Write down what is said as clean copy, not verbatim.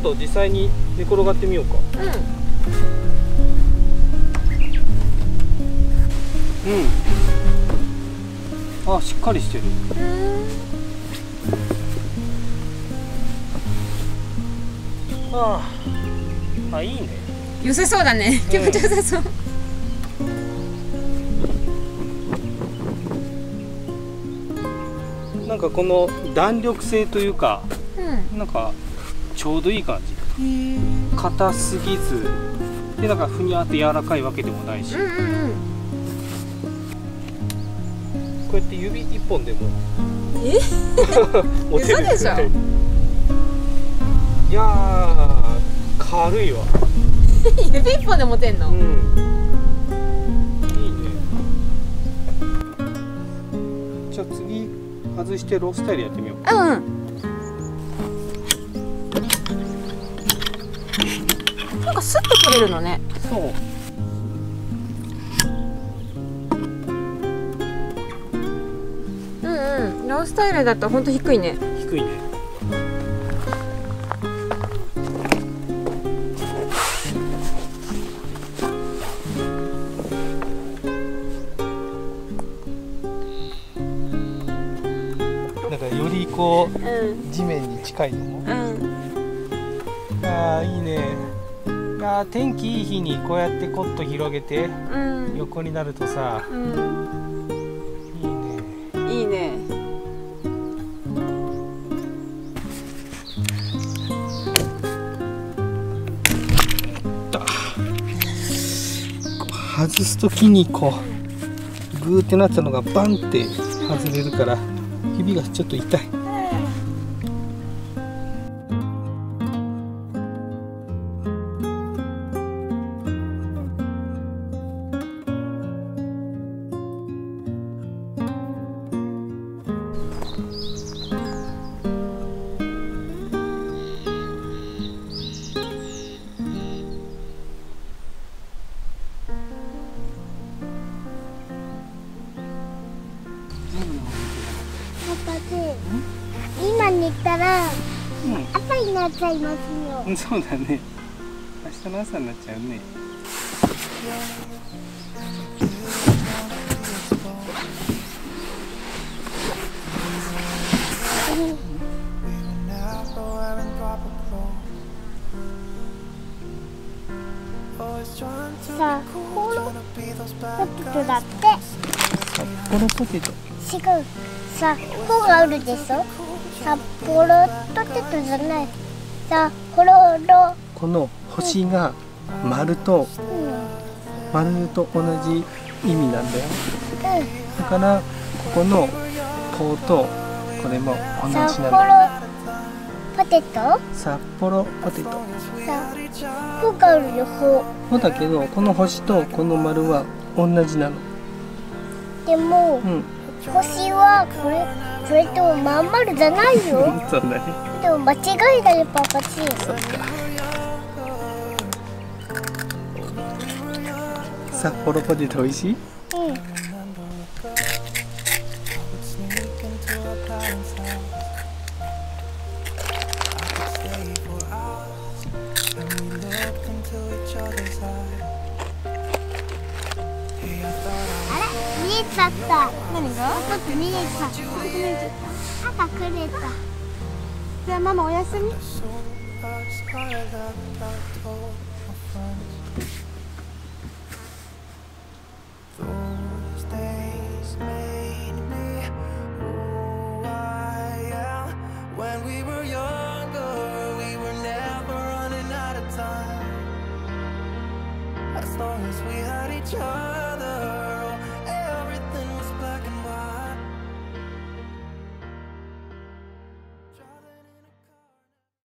と実際に寝転がってみようか。うん。あ、しっかりしてる。あ、いいね。良さそうだね。気持ちよさそう。なんかこの弾力性というか、なんかちょうどいい感じ。硬すぎずで、なんかふにゃって柔らかいわけでもないし、こうやって指一本でも持てるみたい。いやー、軽いわ。指一本で持てんの？いいね。じゃあ次外してロースタイルやってみよう。なんかスッと取れるのね。そう。ロースタイルだと本当低いね。低いね。なんかよりこう、地面に近いのも。ああ、いいね。あ、天気いい日にこうやってコット広げて、横になるとさ、いいね。いいね。外すときにこうグーってなったのがバンって外れるから指がちょっと痛い。パで今寝たら朝になっちゃいますよ。そうだね。明日の朝になっちゃうね。さあ、ポテトだって。札幌ポテト。違う。さ、ポがあるでしょ。札幌ポテトじゃない。さ、ホロロ。この星が丸と、丸と同じ意味なんだよ。だからここのポとこれも同じなんだ。ポテト？札幌ポテト。さ、ポがあるよ、ポ。ポだけどこの星とこの丸は同じなの。でも、星はこれともまん丸じゃないよ。そうだね。でも間違いだよ、パパチ。そっか。札幌ポテト美味しい？見えちゃった。何が？ちょっと見えちゃった。赤くれた。じゃあママおやすみ。As long as we had each other.